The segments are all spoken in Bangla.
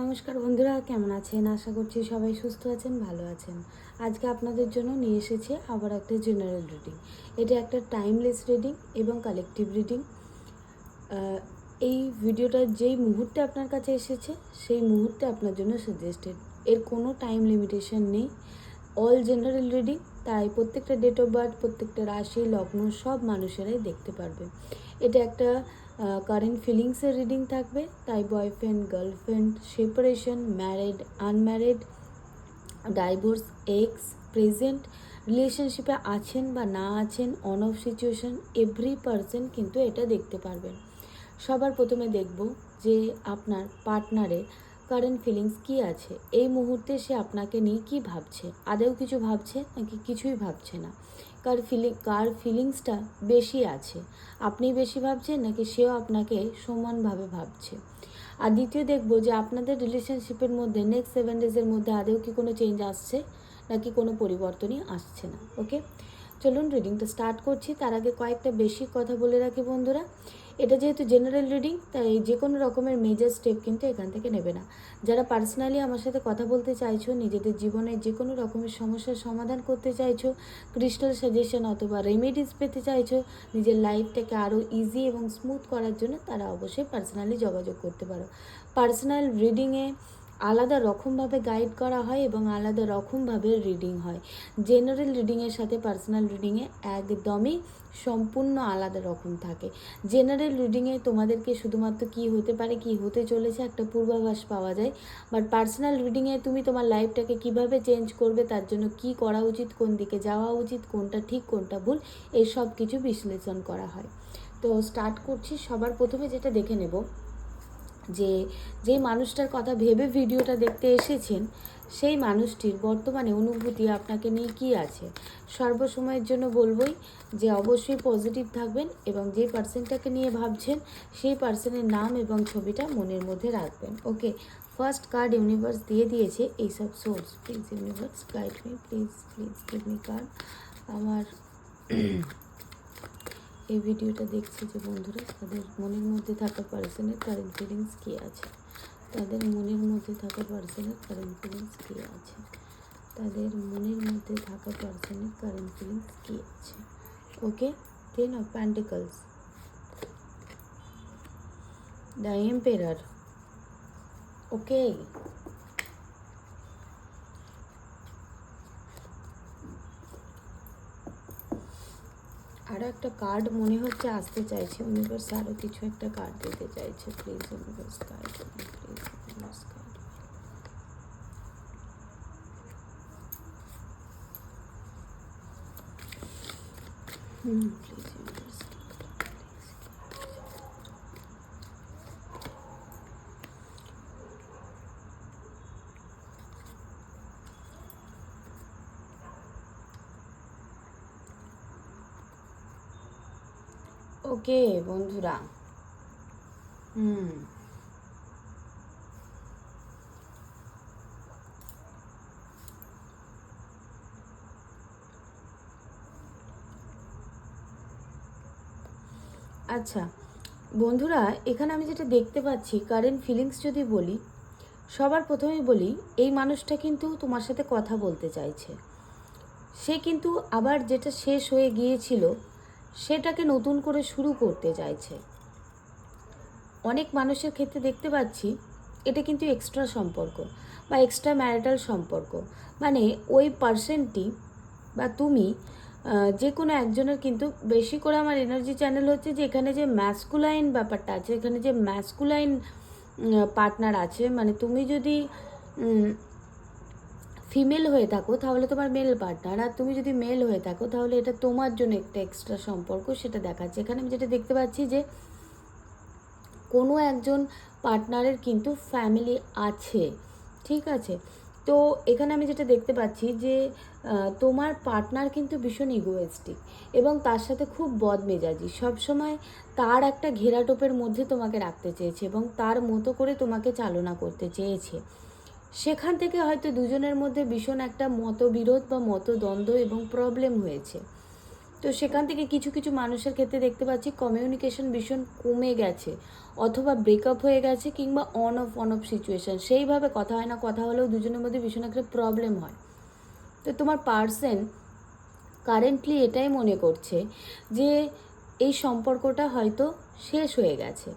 নমস্কার বন্ধুরা, কেমন আছেন? আশা করছি সবাই সুস্থ আছেন, ভালো আছেন। আজকে আপনাদের জন্য নিয়ে এসেছি আবার একটা জেনারেল রিডিং। এটা একটা টাইমলেস রিডিং এবং কালেকটিভ রিডিং। এই ভিডিওটা যেই মুহূর্তে আপনার কাছে এসেছে সেই মুহূর্তে আপনার জন্য সাজেস্টেড। এর কোনো টাইম লিমিটেশন নেই, অল জেনারেল রিডিং। তাই প্রত্যেকটা ডেট অফ বার্থ, প্রত্যেকটা রাশি লগ্ন সব মানুষেরাই দেখতে পারবে। এটা একটা কারেন্ট ফিলিংসের রিডিং থাকবে, তাই boyfriend, girlfriend, separation, married, unmarried, divorce, x, present, রিলেশনশিপে আছেন বা না আছেন, on of situation, every person কিন্তু এটা দেখতে পারবেন। সবার প্রথমে দেখব যে আপনার পার্টনারের কারেন্ট ফিলিংস কী আছে, এই মুহূর্তে সে আপনাকে নিয়ে কী ভাবছে, আদেও কিছু ভাবছে নাকি কিছুই ভাবছে না, কার ফিলিংসটা বেশি আছে, আপনি বেশি ভাবছেন নাকি সেও আপনাকে সমানভাবে ভাবছে। আর দ্বিতীয় দেখব যে আপনাদের রিলেশনশিপের মধ্যে নেক্সট 7 ডেজের মধ্যে আদেও কি কোনো চেঞ্জ আসছে নাকি কোনো পরিবর্তনই আসছে না। ওকে, চলুন রিডিংটা স্টার্ট করছি। তার আগে কয়েকটা বেসিক কথা বলে রাখি বন্ধুরা, এটা যেহেতু জেনারেল রিডিং তাই যে কোনো রকমের মেজর স্টেপ কিন্তু এখান থেকে নেবে না। যারা পার্সোনালি আমার সাথে কথা বলতে চাইছো, নিজেদের জীবনে যে কোনো রকমের সমস্যার সমাধান করতে চাইছো, ক্রিস্টাল সাজেশন অথবা রেমেডিস পেতে চাইছো, নিজের লাইফটাকে আরও ইজি এবং স্মুথ করার জন্য, তারা অবশ্যই পার্সোনালি যোগাযোগ করতে পারো। পার্সোনাল রিডিংয়ে আলাদা রকমভাবে গাইড করা হয় এবং আলাদা রকমভাবে রিডিং হয়। জেনারেল রিডিংয়ের সাথে পার্সোনাল রিডিংয়ে একদমই সম্পূর্ণ আলাদা রকম থাকে। জেনারেল রিডিংয়ে তোমাদেরকে শুধুমাত্র কী হতে পারে, কী হতে চলেছে একটা পূর্বাভাস পাওয়া যায়, বাট পার্সোনাল রিডিংয়ে তুমি তোমার লাইফটাকে কিভাবে চেঞ্জ করবে, তার জন্য কি করা উচিত, কোন দিকে যাওয়া উচিত, কোনটা ঠিক কোনটা ভুল, এই সব কিছু বিশ্লেষণ করা হয়। তো স্টার্ট করছি। সবার প্রথমে যেটা দেখে নেব যে যেই মানুষটার কথা ভেবে ভিডিওটা দেখতে এসেছেন সেই মানুষটির বর্তমানে অনুভূতি আপনাকে নিয়ে কী আছে। সর্বসময়ের জন্য বলবই যে অবশ্যই পজিটিভ থাকবেন এবং যে পার্সনটাকে নিয়ে ভাবছেন সেই পার্সনের নাম এবং ছবিটা মনের মধ্যে রাখবেন। ওকে, ফার্স্ট কার্ড ইউনিভার্স দিয়ে দিয়েছে এইসব source. Please universe guide me, please please give me card. আমার এই ভিডিওটা দেখছে যে বন্ধুরা, তাদের মনের মধ্যে থাকা পার্সনের কারেন্ট ফিলিংস কী আছে, তাদের মনের মধ্যে থাকা পার্সনের কারেন্ট ফিলিংস কী আছে, তাদের মনের মধ্যে থাকা পার্সনের কারেন্ট ফিলিংস কী আছে। ওকে, 10 of Pentacles, the Emperor। ওকে, আরও একটা কার্ড মনে হচ্ছে আসতে চাইছে। ইউনিভার্স আরও কিছু একটা কার্ড দিতে চাইছে। Please universe guide me, please universe guide me. Please universe. Okay বন্ধুরা, আচ্ছা বন্ধুরা, এখানে আমি যেটা দেখতে পাচ্ছি কারেন্ট ফিলিংস যদি বলি, সবার প্রথমেই বলি এই মানুষটা কিন্তু তোমার সাথে কথা বলতে চাইছে। সে কিন্তু আবার যেটা শেষ হয়ে গিয়েছিল সেটাকে নতুন করে শুরু করতে চাইছে। অনেক মানুষের ক্ষেত্রে দেখতে পাচ্ছি এটা কিন্তু এক্সট্রা সম্পর্ক বা এক্সট্রা ম্যারিটাল সম্পর্ক, মানে ওই পার্সনটি বা তুমি যে কোনো একজনের কিন্তু বেশি করে আমার এনার্জি চ্যানেল হচ্ছে যে এখানে যে ম্যাসকুলাইন ব্যাপারটা আছে, এখানে যে ম্যাসকুলাইন পার্টনার আছে, মানে তুমি যদি ফিমেল হয়ে থাকো তাহলে তোমার মেল পার্টনার, আর তুমি যদি মেল হয়ে থাকো তাহলে এটা তোমার জন্য একটা এক্সট্রা সম্পর্ক, সেটা দেখাচ্ছে। এখানে আমি যেটা দেখতে পাচ্ছি যে কোনো একজন পার্টনারের কিন্তু ফ্যামিলি আছে, ঠিক আছে। তো এখানে আমি যেটা দেখতে পাচ্ছি যে তোমার পার্টনার কিন্তু ভীষণ ইগোয়েস্টিক এবং তার সাথে খুব বদমেজাজি, সবসময় তার একটা ঘেরাটোপের মধ্যে তোমাকে রাখতে চেয়েছে এবং তার মতো করে তোমাকে চালনা করতে চেয়েছে। সেখান থেকে হয়তো দুজনের মধ্যে ভীষণ একটা মতবিরোধ বা মতদ্বন্দ্ব এবং প্রবলেম হয়েছে। তো সেখান থেকে কিছু কিছু মানুষের ক্ষেত্রে দেখতে পাচ্ছি কমিউনিকেশন ভীষণ কমে গেছে, অথবা ব্রেকআপ হয়ে গেছে, কিংবা অন অফ সিচুয়েশান, সেইভাবে কথা হয় না, কথা হলেও দুজনের মধ্যে ভীষণ একটা প্রবলেম হয়। তো তোমার পার্সন কারেন্টলি এটাই মনে করছে যে এই সম্পর্কটা হয়তো শেষ হয়ে গেছে,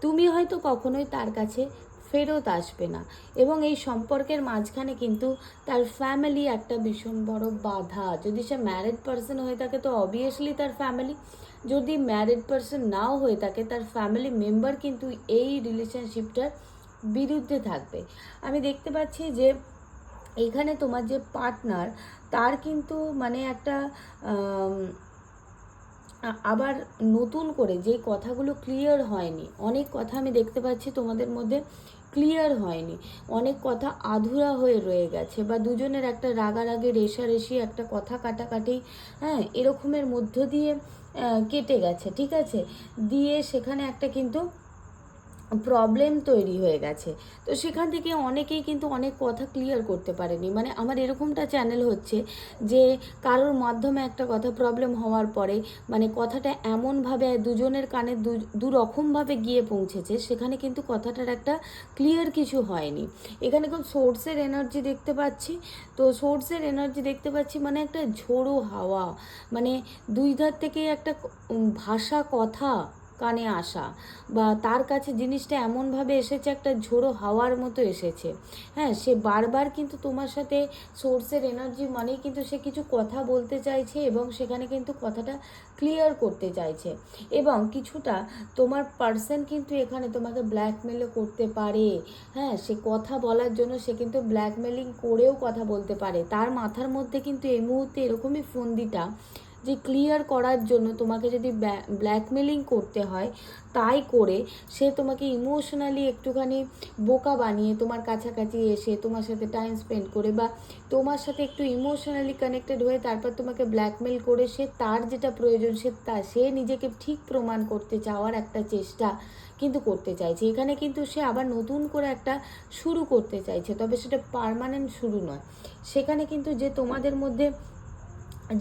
তুমি হয়তো কখনোই তার কাছে ফেরত আসবে না, এবং এই সম্পর্কের মাঝখানে কিন্তু তার ফ্যামিলি একটা ভীষণ বড় বাধা। যদি সে ম্যারিড পার্সন হয়ে থাকে তো অবভিয়াসলি তার ফ্যামিলি, যদি ম্যারিড পার্সন নাও হয়ে থাকে তার ফ্যামিলি মেম্বার কিন্তু এই রিলেশনশিপটার বিরুদ্ধে থাকবে। আমি দেখতে পাচ্ছি যে এইখানে তোমার যে পার্টনার তার কিন্তু মানে একটা আবার নতুন করে যে কথাগুলো ক্লিয়ার হয়নি, অনেক কথা আমি দেখতে পাচ্ছি তোমাদের মধ্যে ক্লিয়ার হয়নি, অনেক কথা আধুরা হয়ে রয়ে গেছে, বা দুজনের একটা রাগারাগি রেষারেষি, একটা কথা কাটাকাটি, হ্যাঁ, এরকমের মধ্য দিয়ে কেটে গেছে, ঠিক আছে, দিয়ে সেখানে একটা কিন্তু প্রবলেম তৈরি হয়ে গেছে। তো সেখান থেকে অনেকেই কিন্তু অনেক কথা ক্লিয়ার করতে পারেনি। মানে আমার এরকমটা চ্যানেল হচ্ছে যে কারোর মাধ্যমে একটা কথা প্রবলেম হওয়ার পরে মানে কথাটা এমনভাবে দুজনের কানে দু রকমভাবে গিয়ে পৌঁছেছে, সেখানে কিন্তু কথাটার একটা ক্লিয়ার কিছু হয়নি। এখানে খুব সোর্সের এনার্জি দেখতে পাচ্ছি। তো সোর্সের এনার্জি দেখতে পাচ্ছি মানে একটা ঝোড়ো হাওয়া, মানে দুই ধার থেকে একটা ভাষা কথা কানে আসা, বা তার কাছে জিনিসটা এমনভাবে এসেছে একটা ঝোড়ো হাওয়ার মতো এসেছে। হ্যাঁ, সে বারবার কিন্তু তোমার সাথে সোর্সের এনার্জি মানেই কিন্তু সে কিছু কথা বলতে চাইছে, এবং সেখানে কিন্তু কথাটা ক্লিয়ার করতে চাইছে, এবং কিছুটা তোমার পার্সন কিন্তু এখানে তোমাকে ব্ল্যাকমেলও করতে পারে। হ্যাঁ, সে কথা বলার জন্য সে কিন্তু ব্ল্যাকমেলিং করেও কথা বলতে পারে। তার মাথার মধ্যে কিন্তু এই মুহূর্তে এরকমই ফন্দিটা যে ক্লিয়ার করার জন্য তোমাকে যদি ব্ল্যাকমেলিং করতে হয় তাই করে সে তোমাকে ইমোশনালি একটুখানি বোকা বানিয়ে তোমার কাছাকাছি এসে তোমার সাথে টাইম স্পেন্ড করে, বা তোমার সাথে একটু ইমোশনালি কানেক্টেড হয়ে তারপর তোমাকে ব্ল্যাকমেল করে সে তার যেটা প্রয়োজন সে নিজেকে ঠিক প্রমাণ করতে চাওয়ার একটা চেষ্টা কিন্তু করতে চাইছে। এখানে কিন্তু সে আবার নতুন করে একটা শুরু করতে চাইছে, তবে সেটা পার্মানেন্ট শুরু নয়। সেখানে কিন্তু যে তোমাদের মধ্যে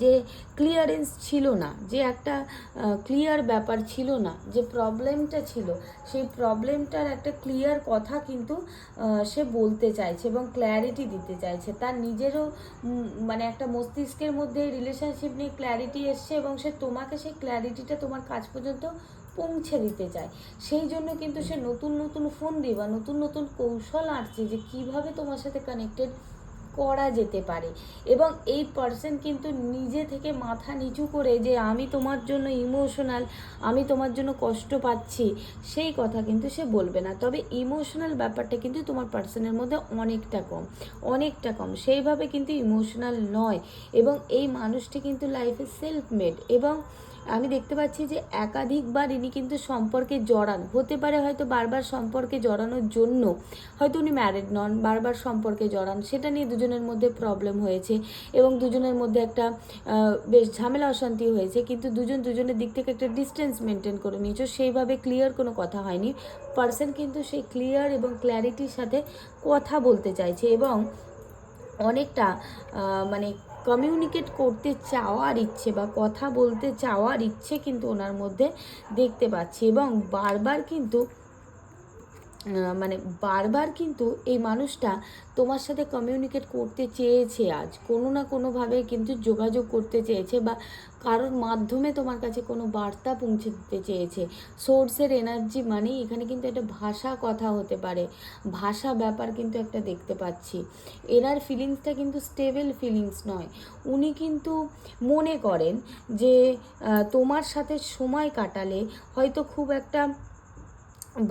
যে ক্লিয়ারেন্স ছিল না, যে একটা ক্লিয়ার ব্যাপার ছিল না, যে প্রবলেমটা ছিল, সেই প্রবলেমটার একটা ক্লিয়ার কথা কিন্তু সে বলতে চাইছে এবং ক্ল্যারিটি দিতে চাইছে। তার নিজেরও মানে একটা মস্তিষ্কের মধ্যে রিলেশনশিপ নিয়ে ক্ল্যারিটি এসছে, এবং সে তোমাকে সেই ক্ল্যারিটিটা তোমার কাছ পর্যন্ত পৌঁছে দিতে চায়। সেই জন্য কিন্তু সে নতুন নতুন ফোন দিয়ে বা নতুন নতুন কৌশল আঁটছে যে কিভাবে তোমার সাথে কানেক্টেড করা যেতে পারে। এবং এই পার্সন কিন্তু নিজে থেকে মাথা নিচু করে যে আমি তোমার জন্য ইমোশনাল, আমি তোমার জন্য কষ্ট পাচ্ছি, সেই কথা কিন্তু সে বলবে না। তবে ইমোশনাল ব্যাপারটা কিন্তু তোমার পার্সনের মধ্যে অনেকটা কম, সেইভাবে কিন্তু ইমোশনাল নয়। এবং এই মানুষটি কিন্তু লাইফে সেলফ মেড, এবং আমি দেখতে পাচ্ছি যে একাধিকবার ইনি কিন্তু সম্পর্কে জড়ান হতে পারে, হয়তো বারবার সম্পর্কে জড়ানোর জন্য হয়তো উনি ম্যারিড নন, বারবার সম্পর্কে জড়ান, সেটা নিয়ে দুজনের মধ্যে প্রবলেম হয়েছে, এবং দুজনের মধ্যে একটা বেশ ঝামেলা অশান্তি হয়েছে, কিন্তু দুজনের দিক থেকে একটা ডিস্টেন্স মেনটেন করে নিয়েছো, সেইভাবে ক্লিয়ার কোনো কথা হয়নি। পার্সন কিন্তু সেই ক্লিয়ার এবং ক্ল্যারিটির সাথে কথা বলতে চাইছে, এবং অনেকটা মানে কমিউনিকেট করতে চাওয়ার ইচ্ছে বা কথা বলতে চাওয়ার ইচ্ছে কিন্তু ওনার মধ্যে দেখতে পাচ্ছি। এবং বারবার কিন্তু এই মানুষটা তোমার সাথে কমিউনিকেট করতে চেয়েছে, আজ কোনো না কোনোভাবে কিন্তু যোগাযোগ করতে চেয়েছে, বা কারোর মাধ্যমে তোমার কাছে কোনো বার্তা পৌঁছে দিতে চেয়েছে। সোর্সের এনার্জি মানেই এখানে কিন্তু একটা ভাষা কথা হতে পারে, ভাষা ব্যাপার কিন্তু একটা দেখতে পাচ্ছি। এনার ফিলিংসটা কিন্তু স্টেবল ফিলিংস নয়। উনি কিন্তু মনে করেন যে তোমার সাথে সময় কাটালে হয়তো খুব একটা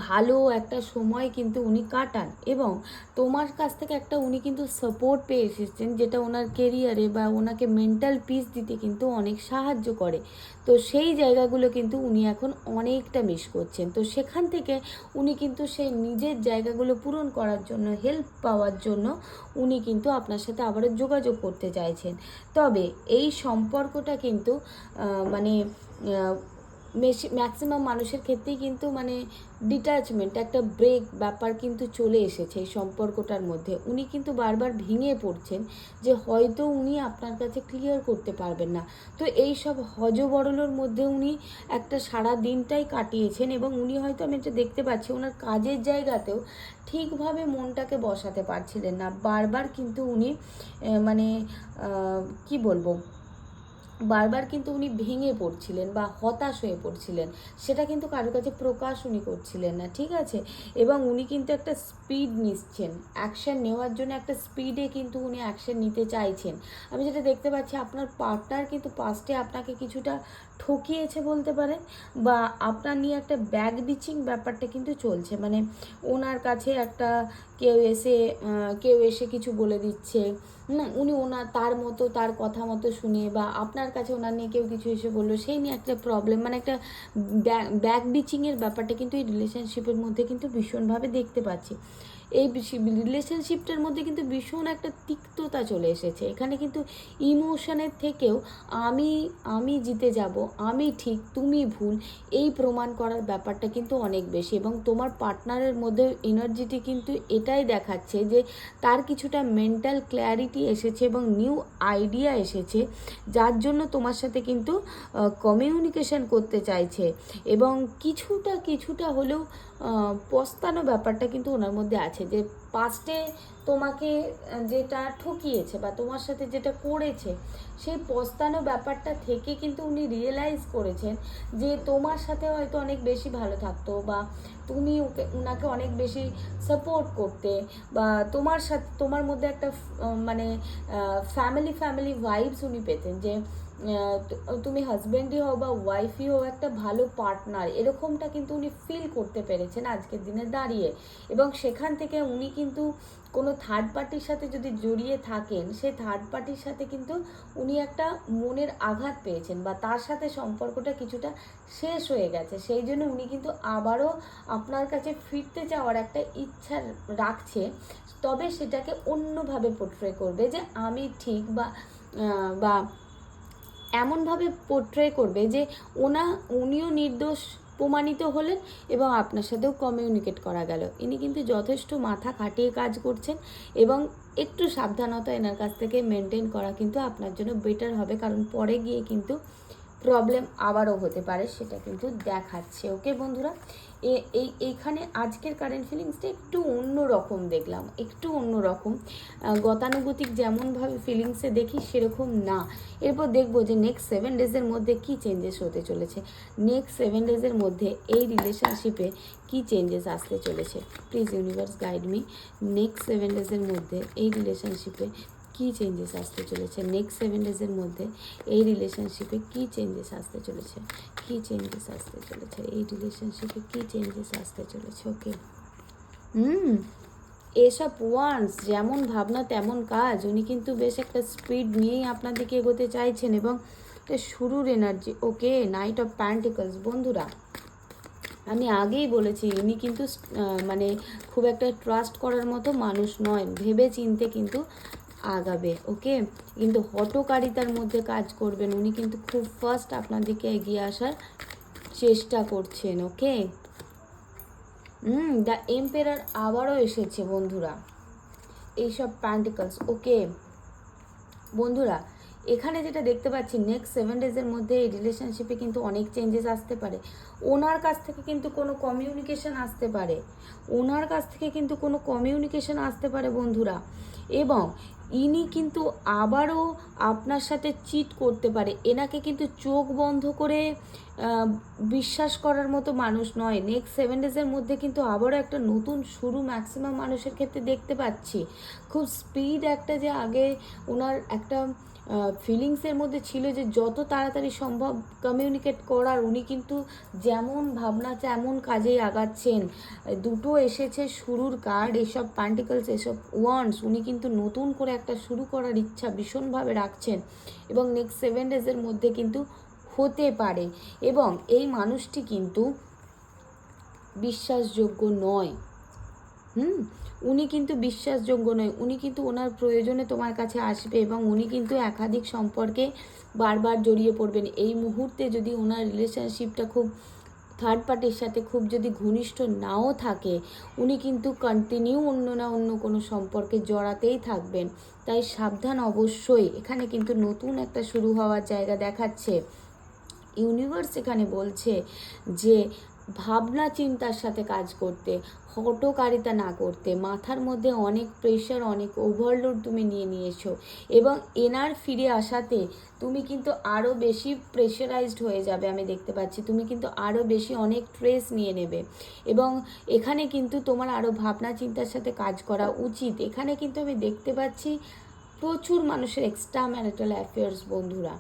ভালো একটা সময় কিন্তু উনি কাটান, এবং তোমার কাছ থেকে একটা উনি কিন্তু সাপোর্ট পেয়ে এসেছেন, যেটা ওনার কেরিয়ারে বা ওনাকে মেন্টাল পিস দিতে কিন্তু অনেক সাহায্য করে। তো সেই জায়গাগুলো কিন্তু উনি এখন অনেকটা মিস করছেন। তো সেখান থেকে উনি কিন্তু সেই নিজের জায়গাগুলো পূরণ করার জন্য, হেল্প পাওয়ার জন্য উনি কিন্তু আপনার সাথে আবারও যোগাযোগ করতে চাইছেন। তবে এই সম্পর্কটা কিন্তু মানে ম্যাক্সিমাম মানুষের ক্ষেত্রেই কিন্তু মানে ডিট্যাচমেন্ট, একটা ব্রেক ব্যাপার কিন্তু চলে এসেছে এই সম্পর্কটার মধ্যে। উনি কিন্তু বারবার ভেঙে পড়ছেন যে হয়তো উনি আপনার কাছে ক্লিয়ার করতে পারবেন না। তো এই সব হজবরলোর মধ্যে উনি একটা সারা দিনটাই কাটিয়েছেন, এবং উনি হয়তো, আমি এটা দেখতে পাচ্ছি, ওনার কাজের জায়গাতেও ঠিকভাবে মনটাকে বসাতে পারছিলেন না। বারবার কিন্তু উনি মানে কি বলবো, বারবার কিন্তু উনি ভেঙে পড়ছিলেন বা হতাশ হয়ে পড়ছিলেন, সেটা কিন্তু কারোর কাছে প্রকাশ উনি করছিলেন না, ঠিক আছে। এবং উনি কিন্তু একটা স্পিড নিচ্ছেন, অ্যাকশন নেওয়ার জন্য একটা স্পিডে কিন্তু উনি অ্যাকশন নিতে চাইছেন। আমি যেটা দেখতে পাচ্ছি, আপনার পার্টনার কিন্তু পাস্টে আপনাকে কিছুটা ঠকিয়েছে বলতে পারেন, বা আপনার নিয়ে একটা ব্যাক বিচিং ব্যাপারটা কিন্তু চলছে। মানে ওনার কাছে একটা কেউ এসে কিছু বলে দিচ্ছে না, উনি তার মতো, তার কথা মতো শুনে, বা আপনার কাছে ওনার নিয়ে কেউ কিছু এসে বললো, সেই নিয়ে একটা প্রবলেম, মানে একটা ব্যাক বিচিংয়ের ব্যাপারটা কিন্তু এই রিলেশনশিপের মধ্যে কিন্তু ভীষণভাবে দেখতে পাচ্ছি। এই রিলেশনশিপটার মধ্যে কিন্তু ভীষণ একটা তিক্ততা চলে এসেছে। এখানে কিন্তু ইমোশনের থেকেও আমি আমি জিতে যাব, আমি ঠিক তুমি ভুল, এই প্রমাণ করার ব্যাপারটা কিন্তু অনেক বেশি। এবং তোমার পার্টনারের মধ্যে এনার্জিটি কিন্তু এটাই দেখাচ্ছে যে তার কিছুটা মেন্টাল ক্ল্যারিটি এসেছে এবং নিউ আইডিয়া এসেছে, যার জন্য তোমার সাথে কিন্তু কমিউনিকেশন করতে চাইছে। এবং কিছুটা হলেও পস্তানো ব্যাপারটা কিন্তু ওনার মধ্যে আছে, যে পাস্টে তোমাকে যেটা ঠকিয়েছে বা তোমার সাথে যেটা করেছে, সেই পস্তানো ব্যাপারটা থেকে কিন্তু উনি রিয়েলাইজ করেছেন যে তোমার সাথে হয়তো অনেক বেশি ভালো থাকতো, বা তুমি ওনাকে অনেক বেশি সাপোর্ট করতে, বা তোমার মধ্যে একটা মানে ফ্যামিলি ভাইবস উনি পেতেন, যে তুমি হাজব্যান্ডই হও বা ওয়াইফই হও, একটা ভালো পার্টনার, এরকমটা কিন্তু উনি ফিল করতে পেরেছেন আজকের দিনে দাঁড়িয়ে। এবং সেখান থেকে উনি কিন্তু কোনো থার্ড পার্টির সাথে যদি জড়িয়ে থাকেন, সেই থার্ড পার্টির সাথে কিন্তু উনি একটা মনের আঘাত পেয়েছেন, বা তার সাথে সম্পর্কটা কিছুটা শেষ হয়ে গেছে। সেই জন্য উনি কিন্তু আবারও আপনার কাছে ফিরতে চাওয়ার একটা ইচ্ছা রাখছে, তবে সেটাকে অন্যভাবে পোট্রে করবে, যে আমি ঠিক, বা এমনভাবে পোট্রে করবে যে উনিও নির্দোষ প্রমাণিত হলেন এবং আপনার সাথেও কমিউনিকেট করা গেল। ইনি কিন্তু যথেষ্ট মাথা খাটিয়ে কাজ করছেন, এবং একটু সাবধানতা এনার কাছ থেকে মেনটেন করা কিন্তু আপনার জন্য বেটার হবে, কারণ পরে গিয়ে কিন্তু প্রবলেম আবারও হতে পারে, সেটা কিন্তু দেখাচ্ছে। ওকে বন্ধুরা, এইখানে আজকের কারেন্ট ফিলিংসটা একটু অন্য রকম দেখলাম, একটু অন্য রকম, গতানুগতিক যেমনভাবে ফিলিংসে দেখি সেরকম না। এরপর দেখবো যে নেক্সট 7 ডেজের মধ্যে কী চেঞ্জেস হতে চলেছে, নেক্সট 7 ডেজের মধ্যে এই রিলেশনশিপে কী চেঞ্জেস আসতে চলেছে। Please universe guide me, next 7 ডেজের মধ্যে এই রিলেশনশিপে কী চেঞ্জেস আসতে চলেছে, নেক্সট 7 ডেজের মধ্যে এই রিলেশনশিপে কী চেঞ্জেস আসতে চলেছে, কী চেঞ্জেস আসতে চলেছে এই রিলেশনশিপে, কী চেঞ্জেস আসতে চলেছে। ওকে, এসব ওয়ান্স, যেমন ভাবনা তেমন কাজ, উনি কিন্তু বেশ একটা স্পিড নিয়েই আপনার দিকে এগোতে চাইছেন, এবং শুরুর energy. Okay, night of pentacles. বন্ধুরা, আমি আগেই বলেছি ইনি কিন্তু মানে খুব একটা ট্রাস্ট করার মতো মানুষ নয়, ভেবে চিনতে কিন্তু আগাবে। ওকে, কিন্তু হঠকারিতার মধ্যে কাজ করবেন, উনি কিন্তু খুব ফার্স্ট আপনার দিকে এগিয়ে আসার চেষ্টা করছেন। ওকে, দ্য এম্পেরার আবারও এসেছে বন্ধুরা, এইসব প্যান্টিকলস। ওকে বন্ধুরা, এখানে যেটা দেখতে পাচ্ছি, নেক্সট 7 ডেজের মধ্যে এই রিলেশনশিপে কিন্তু অনেক চেঞ্জেস আসতে পারে। ওনার কাছ থেকে কিন্তু কোনো কমিউনিকেশন আসতে পারে, ওনার কাছ থেকে কিন্তু কোনো কমিউনিকেশন আসতে পারে বন্ধুরা। এবং ইনি কিন্তু আবারও আপনার সাথে চিট করতে পারে। এনাকে কিন্তু চোখ বন্ধ করে বিশ্বাস করার মতো মানুষ নয়। নেক্সট 7 ডেজের মধ্যে কিন্তু আবারও একটা নতুন শুরু ম্যাক্সিমাম মানুষের ক্ষেত্রে দেখতে পাচ্ছি। খুব স্পিড একটা, যে আগে ওনার একটা ফিলিংসের মধ্যে ছিল যে যত তাড়াতাড়ি সম্ভব কমিউনিকেট করার, উনি কিন্তু যেমন ভাবনা তেমন কাজেই আগাচ্ছেন। দুটো এসেছে শুরুর কার্ড, এসব প্যান্টিকলস, এসব ওয়ান্ডস, উনি কিন্তু নতুন করে একটা শুরু করার ইচ্ছা ভীষণভাবে রাখছেন, এবং নেক্সট 7 ডেজের মধ্যে কিন্তু হতে পারে। এবং এই মানুষটি কিন্তু বিশ্বাসযোগ্য নয়। উনি কিন্তু বিশ্বাসযোগ্য নয়, উনি কিন্তু ওনার প্রয়োজনে তোমার কাছে আসবে এবং উনি কিন্তু একাধিক সম্পর্কে বারবার জড়িয়ে পড়বেন। এই মুহূর্তে যদি ওনার রিলেশনশিপটা খুব থার্ড পার্টির সাথে খুব যদি ঘনিষ্ঠ নাও থাকে, উনি কিন্তু কন্টিনিউ অন্য না অন্য কোনো সম্পর্কে জড়াতেই থাকবেন। তাই সাবধান অবশ্যই। এখানে কিন্তু নতুন একটা শুরু হওয়ার জায়গা দেখাচ্ছে। ইউনিভার্স এখানে বলছে যে ভাবনা চিন্তার সাথে কাজ করতে, হঠকারিতা না করতে। মাথার মধ্যে অনেক প্রেশার, অনেক ওভারলোড তুমি নিয়ে নিয়েছো এবং এনার ফিরে আসাতে তুমি কিন্তু আরও বেশি প্রেশারাইজড হয়ে যাবে। আমি দেখতে পাচ্ছি তুমি কিন্তু আরও বেশি অনেক স্ট্রেস নিয়ে নেবে এবং এখানে কিন্তু তোমার আরও ভাবনা চিন্তার সাথে কাজ করা উচিত। এখানে কিন্তু আমি দেখতে পাচ্ছি প্রচুর মানুষের এক্সট্রা ম্যারিটাল অ্যাফেয়ার্স বন্ধুরা।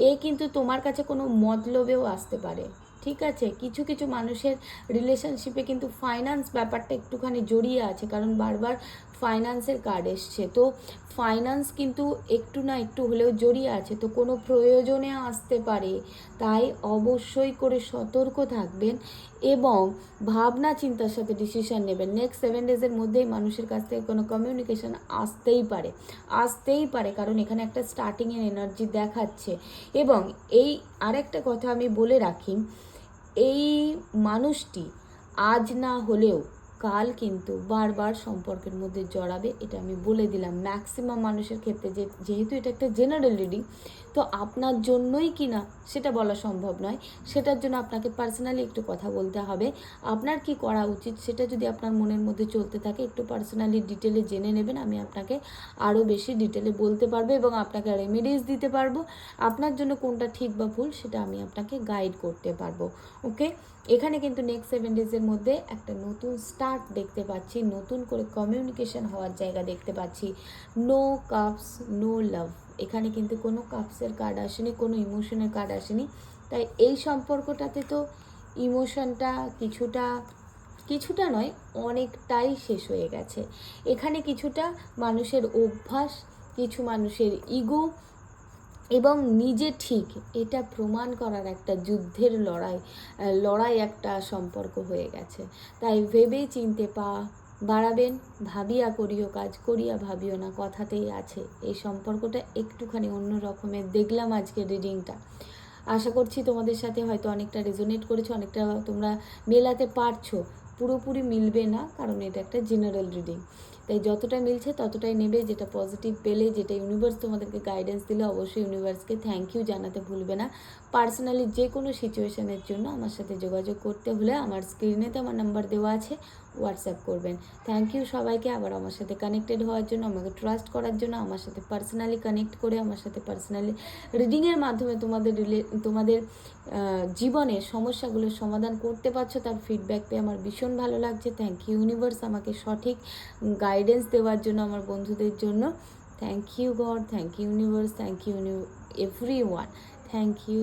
এ কিন্তু তোমার কাছে কোনো মতলবেও আসতে পারে, ঠিক আছে? কিছু কিছু মানুষের রিলেশনশিপে কিন্তু ফাইন্যান্স ব্যাপারটা একটুখানি জড়িয়ে আছে, কারণ বারবার ফাইন্যান্সের কার্ড এসছে। তো ফাইন্যান্স কিন্তু একটু না একটু হলেও জড়িয়ে আছে, তো কোনো প্রয়োজনে আসতে পারে। তাই অবশ্যই করে সতর্ক থাকবেন এবং ভাবনা চিন্তার সাথে ডিসিশন নেবেন। নেক্সট 7 ডেজের মধ্যেই মানুষের কাছ থেকে কোনো কমিউনিকেশন আসতেই পারে, কারণ এখানে একটা স্টার্টিংয়ের এনার্জি দেখাচ্ছে। এবং এই আরেকটা কথা আমি বলে রাখি, এই মানুষটি আজ না হলেও কাল কিন্তু বারবার সম্পর্কের মধ্যে জড়াবে, এটা আমি বলে দিলাম। ম্যাক্সিমাম মানুষের ক্ষেত্রে যেহেতু এটা একটা জেনারেল রিডিং, তো আপনার জন্যই কি না সেটা বলা সম্ভব নয়। সেটার জন্য আপনাকে পার্সোনালি একটু কথা বলতে হবে। আপনার কি করা উচিত সেটা যদি আপনার মনের মধ্যে চলতে থাকে, একটু পার্সোনালি ডিটেলে জেনে নেবেন। আমি আপনাকে আরও বেশি ডিটেলে বলতে পারবো এবং আপনাকে রেমেডিস দিতে পারবো। আপনার জন্য কোনটা ঠিক বা ভুল সেটা আমি আপনাকে গাইড করতে পারবো। ওকে, এখানে কিন্তু নেক্সট 7 ডেজের মধ্যে একটা নতুন স্টার্ট দেখতে পাচ্ছি, নতুন করে কমিউনিকেশন হওয়ার জায়গা দেখতে পাচ্ছি। নো কাপস নো লাভ, এখানে কিন্তু কোনো কাপসের কার্ড আসেনি, কোনো ইমোশনের কার্ড আসেনি। তাই এই সম্পর্কটাতে তো ইমোশনটা কিছুটা নয়, অনেকটাই শেষ হয়ে গেছে। এখানে কিছুটা মানুষের অভ্যাস, কিছু মানুষের ইগো এবং নিজে ঠিক এটা প্রমাণ করার একটা যুদ্ধের লড়াই একটা সম্পর্ক হয়ে গেছে। তাই ভেবে চিনতে বাড়াবেন। ভাবিয়া করিও কাজ, করিয়া ভাবিও না, কথাতেই আছে। এই সম্পর্কটা একটুখানি অন্য রকমের দেখলাম আজকে রিডিংটা। আশা করছি তোমাদের সাথে হয়তো অনেকটা রেজোনেট করেছো, অনেকটা তোমরা মেলাতে পারছো। পুরোপুরি মিলবে না, কারণ এটা একটা জেনারেল রিডিং। তাই যতটা মিলছে ততটাই নেবে। যেটা পজিটিভ পেলে, যেটা ইউনিভার্স তোমাদেরকে গাইডেন্স দিলে, অবশ্যই ইউনিভার্সকে থ্যাংক ইউ জানাতে ভুলবে না। পার্সোনালি যে কোনো সিচুয়েশনের জন্য আমার সাথে যোগাযোগ করতে হলে আমার স্ক্রিনেতে আমার নাম্বার দেওয়া আছে, হোয়াটসঅ্যাপ করবেন। থ্যাংক ইউ সবাইকে আবার আমার সাথে কানেক্টেড হওয়ার জন্য, আমাকে ট্রাস্ট করার জন্য, আমার সাথে পার্সোনালি কানেক্ট করে আমার সাথে পার্সোনালি রিডিংয়ের মাধ্যমে তোমাদের জীবনের সমস্যাগুলোর সমাধান করতে পারছো, তার ফিডব্যাক পেয়ে আমার ভীষণ ভালো লাগছে। থ্যাংক ইউ ইউনিভার্স আমাকে সঠিক গাইডেন্স দেওয়ার জন্য, আমার বন্ধুদের জন্য। Thank you God, thank you universe, thank you everyone. Thank you.